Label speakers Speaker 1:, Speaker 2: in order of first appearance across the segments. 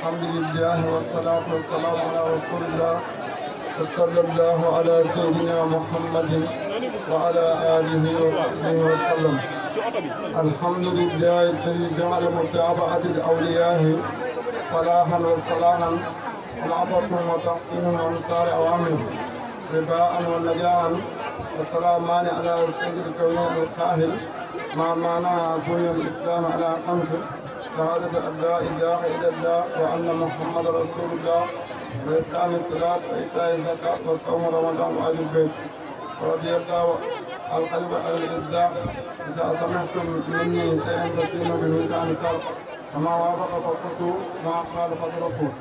Speaker 1: الحمد لله والصلاة والسلام على رسول الله صلى الله على سيدنا محمد وعلى آله وصحبه وسلم. الحمد لله الذي جعل متابعة الأولياء فلاحا وصلاحا وعظة وتحسين وانصار أوامر رباء ونجاعا والسلامان على سيد الكونين الكاهل ما معنى بني الإسلام على خمس: شهادة أن لا إله إلا الله وأن محمد رسول الله وإقام الصلاة وإيتاء الزكاة وصوم رمضان وحج البيت. ورضي الله القلب على الإبداع. إذا سمعتم مني شيئا فسينوا بميزان الشرع فما وافق فقصوا ما قال فاتركوه.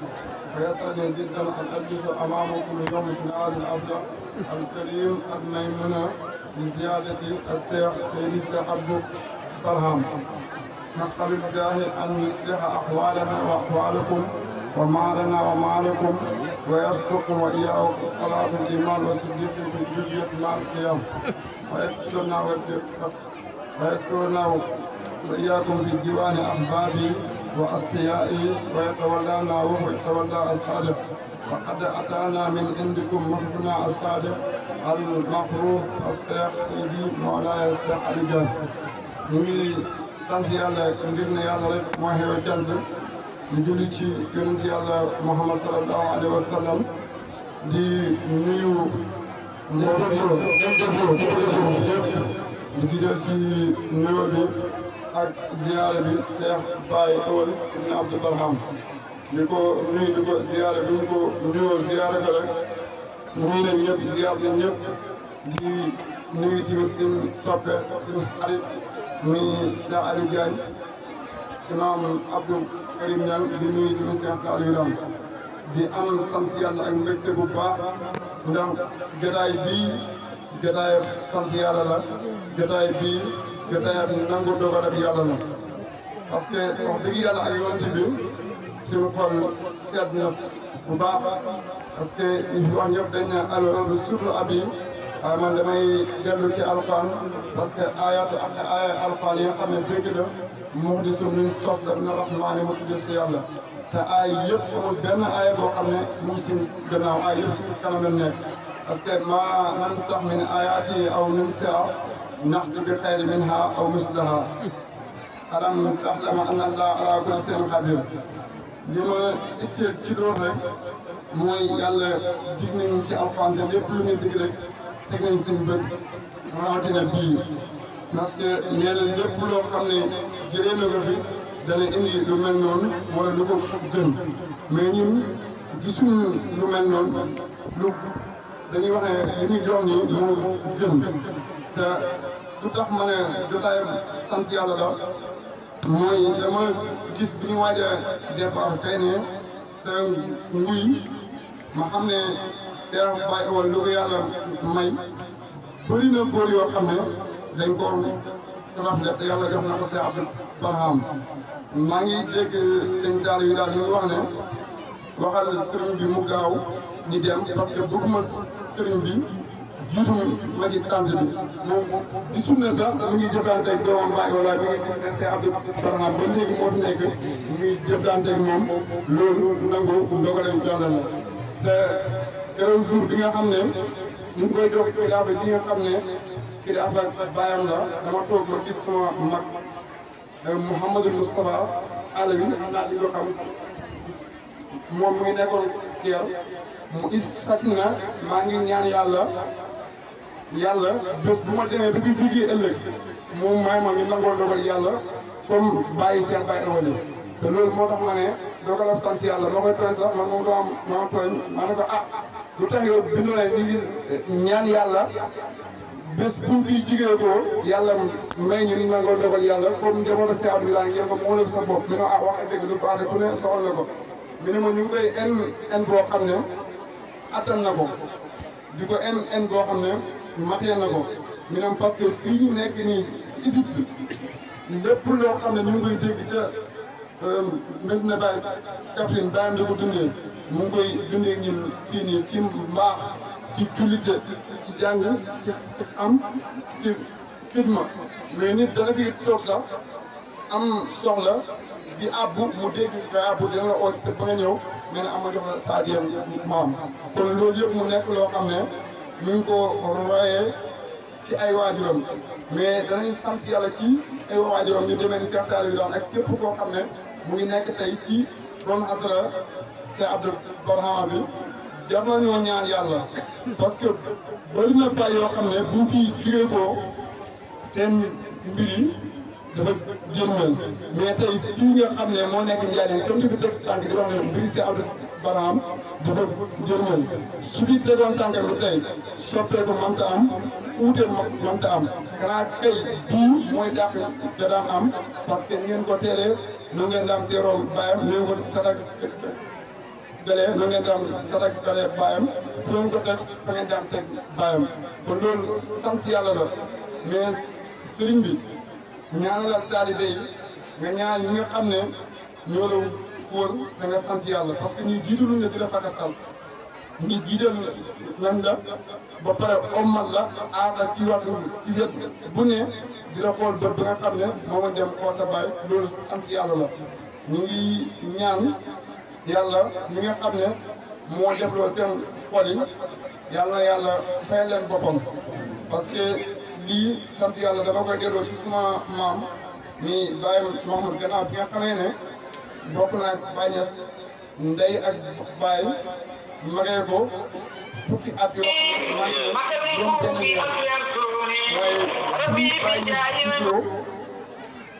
Speaker 1: فيسرني جدا أن أجلس أمامكم اليوم في هذا الأفضل الكريم الميمون لزيادة الشيخ سيدي الشيخ عبد برهام. نسأل الله أن يصلح أحوالنا وأحوالكم ومعنا ومعكم ويرزقكم وإياكم صلاة الإيمان والصديق بالجدية مع القيام ويكرمنا وإياكم في ديوان أحبابي وأصفيائي ويتولانا وهو يتولى الصالح. وقد أتانا من عندكم مخدنا الصالح المخروف الشيخ سيدي مولاي الشيخ علي Diagne. ñu ngi sant yàlla ngir ne yàlla rek moo xew cant di julli ci yonent yàlla Muhammad sallallahu alayhi wa sallam di nuyu mbooloo di jiital si nuyoo bi ak ziyaara bi Cheikh Baye Awal ibn Abdou Barham di ko nuyu di ko ziyaara bi ñu ko nuyoo ziyaara ko rek nuyu nañ ñëpp ziyaar nañ ñëpp di nuyu tamit seen soppe seen xarit muy Cheikh Aliou Diagne imam Abdou Karim Niang di nuyu tamit Cheikh Aliou Ram di am sant yàlla ak mbégte bu baax ndax jotaay bii jotaayam sant yàlla la jotaay bii jotaayam nangu dogalab yàlla la parce que wax dëgg yàlla ak yonent bi suñu xol sedd na bu baax parce que ñu fi wax ñëpp dañ ne alors surtout ab yi waaye man damay dellu ci alxuraan parce que ayatu ak ay alxuraan yi nga xam ne dégg na mu di suñu sos la na rahmaani mu tuddee si yàlla te ay yëpp amul benn aaya boo xam ne mu ngi si gannaaw ay yëpp si kanam la nekk parce que ma nan sax min ayaati aw nunsiha na'ti bi xayrin minha aw mislaha alam ta'lama anna allaha ala kulli shay'in qadir. li ma itteel ci loolu rek mooy yàlla dig nañu ci alxuraan te lépp lu ñu dig rek teg nañ suñu bët rawatina bii parce que nee na lépp loo xam ne jëlee na ko fi dana indi lu mel noonu wala lu ko gën mais ñun gisuñu lu mel noonu lu dañuy wax ne li ñu jox nii moo gën te lu tax ma ne jotaay sant yàlla la mooy dama gis bi ñu waaj a départ fee ne sa nguy ma xam ne Cheikh Baye Awal lu ko yàlla may bëri na góor yoo xam ne dañ ko rafet te yàlla jox na ko Cheikh Abdou Barham. maa ngi dégg sëñ Sall yu daal ñu ngi wax ne waxal sëriñ bi mu gaaw ñu dem parce que bëgguma sëriñ bi jiitu ma ci tànt bi moom gisul ne sax mu ngi jëflanteeg doomam Baye wala mi ngi gis ne Cheikh Abdou Barham ba léegi moo fi nekk mu ngi jëflanteeg moom loolu nangu ndogale yàlla la te keroog jour bi nga xam ne ñu ngi koy jox kidaafa bi nga xam ne kidaafa baayam la dama toog ma gis sama mag Mouhamadou Moustapha Alawi naa di ko xam moom mi ngi nekkoon Kër mu gis sat na maa ngi ñaan yàlla bés bu ma demee ba fi jógee ëllëg moom may ma ñu nangoo dogal yàlla comme bàyyi seen Baye Awal te loolu moo tax ma ne dogalab sant yàlla ma koy tooñ sax man moom doo am ma tooñ ma ne ko lu tax yow bindu ne ñu ngi ñaan yàlla bés buñ fi jigee ko yàlla may ñu nangoo dogal yàlla comme njabootu Cheikh Abdou Lahad ngeen ko moo sa bopp mi ne wax dëgg lu baax de ku ne soxal na ko mi ne ma ñu ngi koy en boo xam ne attan na ko di ko en boo xam ne matee na ko mi ne parce que fii ñu nekk nii si Égypte lépp loo xam ne ñu ngi koy dégg ca Medina Baye Kaffrine bàyyam di ko dundee mu ngi koy dundee ñun fii nii ci mbaax ci jullite ci jàng ci am ci xidma mais nit dana fi toog sax am soxla di abbu mu dégg nga abbu dina la oo ba nga ñëw mais nag am nga jox la saadiyam maam kon loolu yëpp mu nekk loo xam ne mi ngi ko royee ci ay waajuram mais danañ sant yàlla ci ay waajuram ñu demee ni Cheikh Taliou daan ak képp koo xam ne mu ngi nekk tey ci ron adra Cheikh Abdou Barhama bi jar nañoo ñaan yàlla parce que bari na pay yoo xam ne buñ ci jugee ko seen mbir yi dafa jërmel mais tey fii nga xam ne moo nekk Njaaréem comme fi teg si tànk di wax ne mbiri Cheikh Abdou Barham dafa jërmel su fi tegoon tànkam bi tey soppeeku mënta am uute mënta am xanaa kay bii mooy dàq da daan am parce que ngeen ko teelee nu ngeen daan teeroom bàyyam nu ngeen ko tatak dalee nu ngeen daan tatak dalee bàyyam fu ngeen ko teg fa ngeen daan teg bàyyam kon loolu sant yàlla la mais sëriñ bi ñaanalal taalibe yi nga ñaan ñi nga xam ne ñoo la wër da nga sant yàlla parce que ñi jiitaluñ la di la fakastal ñi jiital nañ la ba pare ommal la aar la ci wàllu ci wet bu ne di la xool bët bi nga xam ne moo ma dem xool sa baay loolu sant yàlla la ñu ngi ñaan yàlla mi nga xam ne moo defloo seen xol yi yàlla na yàlla fay leen boppam parce que lii sant yàlla dama koy delloo ci suma maam mi Baye Mahmoud gannaaw bi nga xamee ne bokk naa ak Baye Niass ndey ak Baye magee ko fukki at yoo xam ne waaye bii Baye Niass juddoo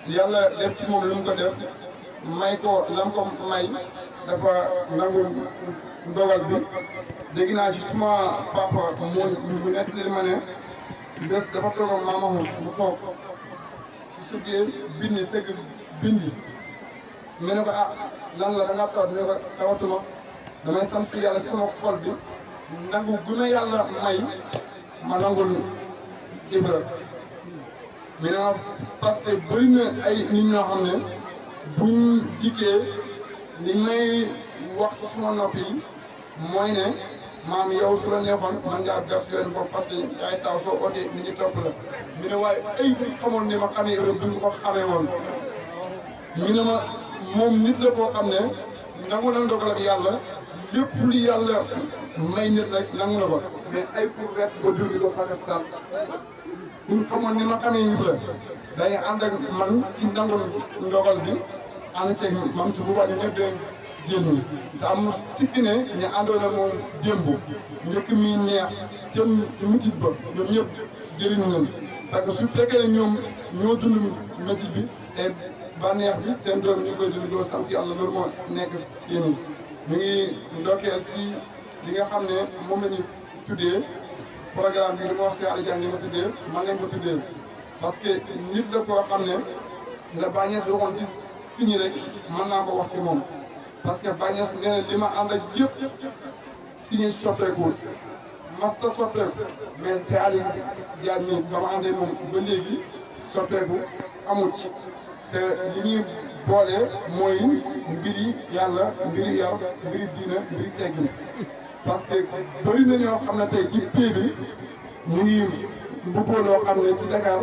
Speaker 1: yàlla def ci moom lu mu ko def may ko lam ko may dafa nangu ndogal bi dégg naa ci suma papa mu nekk li ma ne bés dafa toog ak maamam mu toog su sëggee bindi sëgg bindi mu ne ko ah lan la da nga tawat mu ne ko tawatuma damay sant si yàlla sama xol bi nangu gu ma yàlla may ma nangul Ibra mi ne ma parce que bëri na ay nit ñoo xam ne buñ dikkee li may wax ci suma noppi yi mooy ne maam yow su la neexoon man ngaa gas yoon bopp parce que yaay taw soo ootee nit ñi topp la mi ne waaye ay buñ xamoon ne ma xamee Europe duñ ko xamee woon mi ne ma moom nit la koo xam ne nangu na ndogal ak yàlla lépp li yàlla may nit rek nangu na ko mais ay pour rek ba jur gi ko Pakistan suñ xamoon ni ma xamee yëpp la day ànd ak man ci nangul ndogal bi ànd ceeg mam si bu baax ñu ñëpp deen génn te am sikki ne ñu àndoon ak moom démb njëkk mi neex jëm métit ba ñoom ñëpp jëriñu nañ parce que su fekkee ne ñoom ñoo dund métit bi te bànneex bi seen doom ñu ngi koy dund loolu sant yàlla loolu moo nekk fii nii ñu ngi ndokkeel ci li nga xam ne moom la ñu tuddee programme bi li ma wax si Aliou Diagne ma tuddee man lañ ko tuddee parce que nit la koo xam ne la bànneex waxoon ci signé rek mën naa ko wax ci moom parce que bànneex nee na li ma ànd ak yëpp signé soppeeku masta soppeeku mais c'est Aliou Diagne mi ba ma àndee moom ba léegi soppeeku amut te li ñuy boole mooy mbiri yàlla mbiri yar mbiri diina mbiri teggin parce que bëri na ñoo xam ne tey ci pays bi ñu ngi mbubboo loo xam ne ci Dakar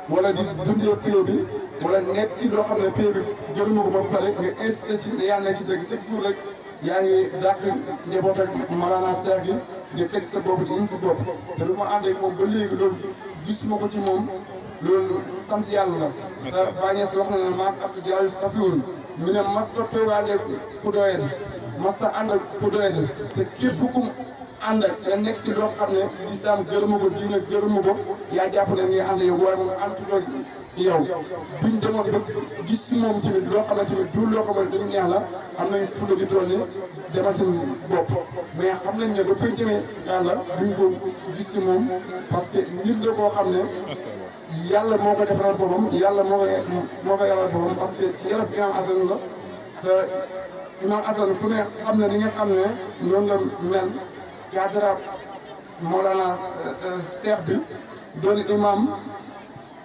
Speaker 1: wala di dundee pays bi wala nekk ci loo xam ne pays bi jëriñu ko ba pare nga insisté ci ne yàlla na ci dëgg chaque jour rek yaa ngi dàq njaboot ak Maolana Cheikh gi nga teg sa bopp di indi si bopp te lu ma ànd ak moom ba léegi loolu gisuma ko ci moom loolu sant yàlla la. te Bagnès wax na ne maam Abdou Diallo safiwul mu ne mas ta toogaale ku doyee mas ta ànd ak ku doyee te képp ku ànd ak nga nekk ci loo xam ne lislaam gërëmu ko diine gërëmu ko yaa jàpp ne nii ànd yow waaye moom ànd yow buñ demoon ba gis si moom tamit loo xam ne tamit du loo xam ne dañu neex la am nañ fulla gi tool ni dema seen bopp mais xam nañ ne ba koy jëmee yàlla duñ ko gis si moom parce que nit la koo xam ne yàlla moo ko defaral boppam yàlla moo ko yaral boppam parce que ci yarab Imam Assane la te Imam Assane ku ne xam ne ni nga xam ne noonu la mel yaa dara Mawlana Cheikh bi doon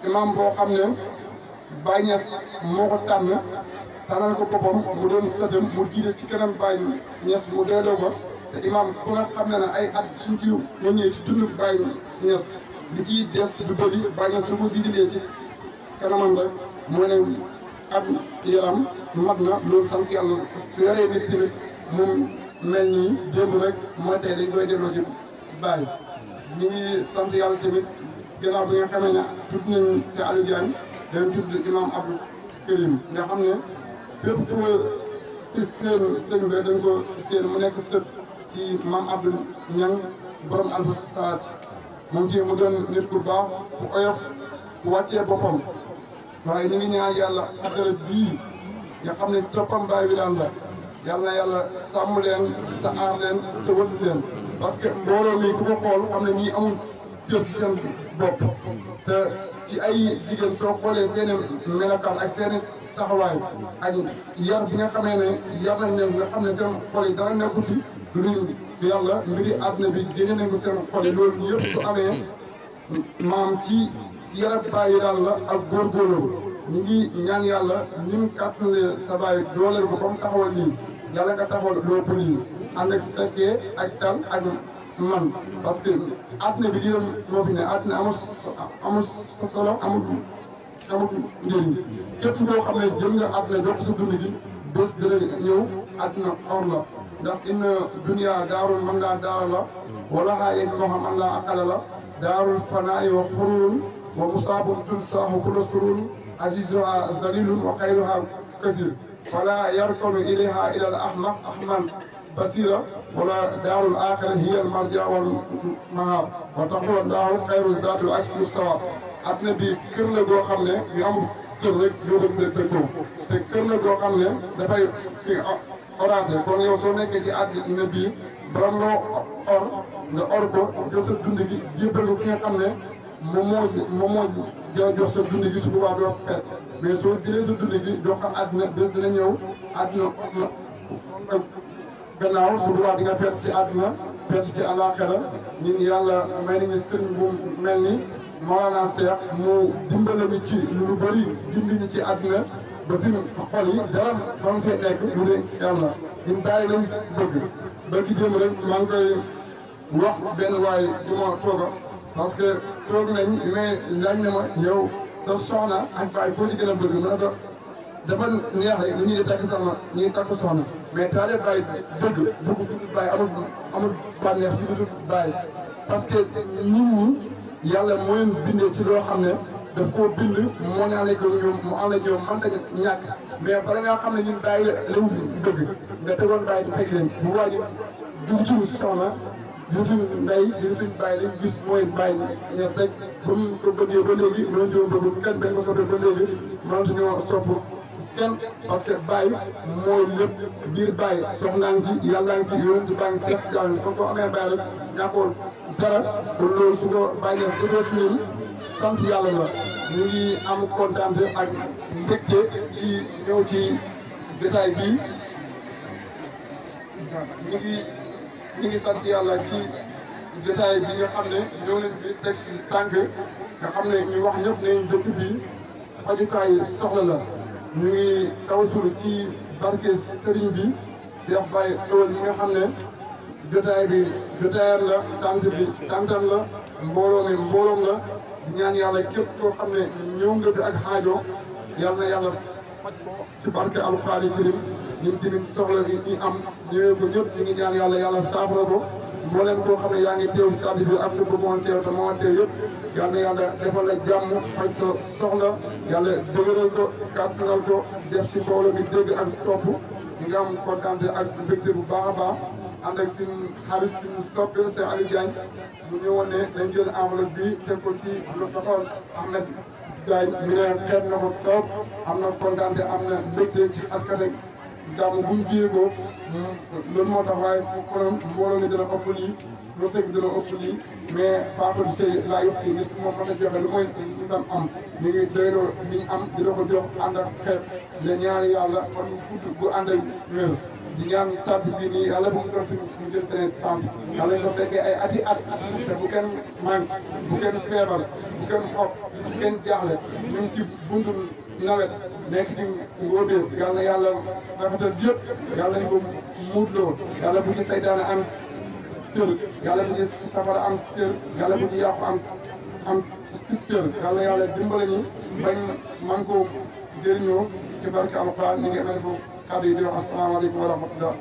Speaker 1: imam boo xam ne Baye Niass moo ko tànnal ko boppam mu doon sëtam mu jiite ci kanam Baye Niass mu doyloo ko te imam ku nga xam ne ne ay at suñ ci nga ñëwee ci dund Baye Niass li ciy des du bëri Baye Niass su ko jiitalee ci kanamam rek moo ne am yaram mat na loolu sant yàlla su yoree nit tamit moom mel nii démb rek mooy tey dañ koy delloo ci bàyyi ñu ngi sant yàlla tamit gannaaw bi nga xamee ne tudd nañ si Aliou Diagne dañ tudd imam Abdou Karim nga xam ne fépp fu si seen sëñ bi dañ ko seen mu nekk sët ci maam Abdou Niang borom Alfa Salaat moom ci mu doon nit ku baax ku oyof ku wàccee boppam waaye ñu ngi ñaan yàlla xadara bii nga xam ne toppam baay bi daan la yàlla na yàlla sàmm leen te aar leen te wëtu leen parce que mbooloo mi ku ko xool xam ne ñii amul cër si seen bopp te ci ay jigéen soo xoolee seen i melokaan ak seen i taxawaay ak yar bi nga xamee ne yar nañ leen nga xam ne seen xol yi dara nekkut ci lu dul yàlla mbiri àdduna bi génne nañ ko seen xol yi loolu yëpp su amee maam ci yarab bàyyi daal la ak góorgóorlu ñu ngi ñaan yàlla ni mu kàttalee sa bàyyi dooleel ko comme taxawal lii yàlla nga taxawal lépp lii ànd ak fekkee ak tal ak man parce que àdduna bi lii moo fi ne àdduna amul solo amul njëriñ képp koo xam ne jëm nga àdduna jox sa dund gi bés dina ñëw àdduna or la ndax inna dunya daarul man laa daara la wala xaa yéen moo xam an laa akala la daarul fanaa'i wa xururun wa musaabun tunsaahu kulla surun azizuha zalilun wa xayruha kasir fala yarkanu ilayha ila al ahmaq ahman basira wala daarul aaxira hiya al marja wal mahab wa taqwa allahu xayru zaatu aksiru sawab àdduna bi kër la goo xam ne yu amul kër rek yoo dëkkoo te kër la goo xam ne dafay fi oraate kon yow soo nekkee ci àdduna bi bala nga or ko jël sa dund gi jébbal ko ki nga xam ne moom moo jox sa dund gi su boobaa doo perte mais soo jëlee sa dund gi jox ko àdduna bés dina ñëw àdduna gannaaw su boobaa di nga perte ci àdduna perte ci àllaaxira ñun yàlla may nañu sëriñ bu mel ni Mawlana Cheikh mu dimbale ñu ci lu bëri gindi ñu ci àdduna ba si xol yi dara ba mu fee nekk lu ne yàlla ñun daal lañ bëgg démb rek maa ngi koy wax benn waay du ma tooga parce que toog nañ mais laaj na ma yow sa soxna ak baay boo ci gën a bëgg mën a ko dafa neex rek ni ñuy di takk soxna ñu ngi takk soxna mais taale baay bëgg baay amul bànneex ci dudul baay parce que nit ñi yàlla moo leen bindee ci loo xam ne daf koo bind moo ñaale ko ñoom mu ànd ak ñoom mënta ñàkk mais bala ngaa xam ne ñun bàyyi la bëgg nga tegoon bàyyi di teg leen bu waaj gisutuñ soxna gisutuñ ndey gisutuñ bàyyi liñ gis mooy bàyyi ñes rek ba mu ko bëggee ba léegi mënatuñoo bëgg kenn benn ko soppee ba léegi mënatuñoo sopp kenn parce que bàyyi mooy lépp biir bàyyi soxnaa ngi ci yàllaa ngi ci yonent ci baa ngi seet jàng kon ko amee bàyyi rek ñàkkoo dara kon loolu su ko bàyyi def defees nii sant yàlla la ñu ngi am kontaan ak mbégte ci ñëw ci détail bii ñu ngi sant yàlla ci détail bi nga xam ne ñëw nañ fi teg si tànk nga xam ne ñu wax ñëpp ne dëkk bi fajukaay soxla la ñu ngi tawasul ci barke sëriñ bi Cheikh Baye Ewel mi nga xam ne jotaay bi jotaayam la tantam la mbooloom la ñaan yàlla képp koo xam ne ñëw nga fi ak xaajo yàlla na yàlla faj ko ci barke alxuraan karim ñun tamit soxla yi am ñëwee ko ñëpp ñu ngi ñaan yàlla saafara ko mbooleem koo xam ne yaa ngi teew si tànt bi ak ko bëggoon teew te moo teew yëpp yàlla na yàlla defal la jàmm faj sa soxla yàlla dëgëral ko kàttanal ko def si mbooloo mi dégg ak topp ñu ngi am kontaan ak mbégte bu baax a baax ànd ak suñu xarit suñu soppe c'est Aliou Diagne mu ñëwoon ne nañ jël enveloppe bi teg ko ci loxol Ahmed Diagne mi ne xeeb na ko toog am na kontaan am na mbégte ci askan ak gàmm bu ñu jiyee ko loolu moo tax waaye konoon mbooloo mi dina ëpp lii wërsëg bi dina ëpp lii mais Fatou Seye laa yëpp kii nit moom mën a joxe lu mooy ñu daan am ñu ngi doyloo li ñu am dina ko jox ànd ak xeeb di ñaan yàlla fan gudd bu ànd ak wér di ñaan tànt bii nii yàlla bu mu doon suñu ñu jëm teneen tànt yàlla ñu ko fekkee ay ati at te bu kenn manque bu kenn feebar bu kenn xob bu kenn jaaxle ñu ngi ci buntu nawet nekk ci ngóobeef yàlla na yàlla rafetal yëpp yàlla nañ ko muutloo yàlla bu ci saytaane am cër yàlla bu ci safara am cër yàlla bu ci yàqu am cër yàlla dimbale ñu bañ man ko jëriñoo ci barke alquran ñi ngi amee foofu kàddu yi di wax asalaamaaleykum wa rahmatullah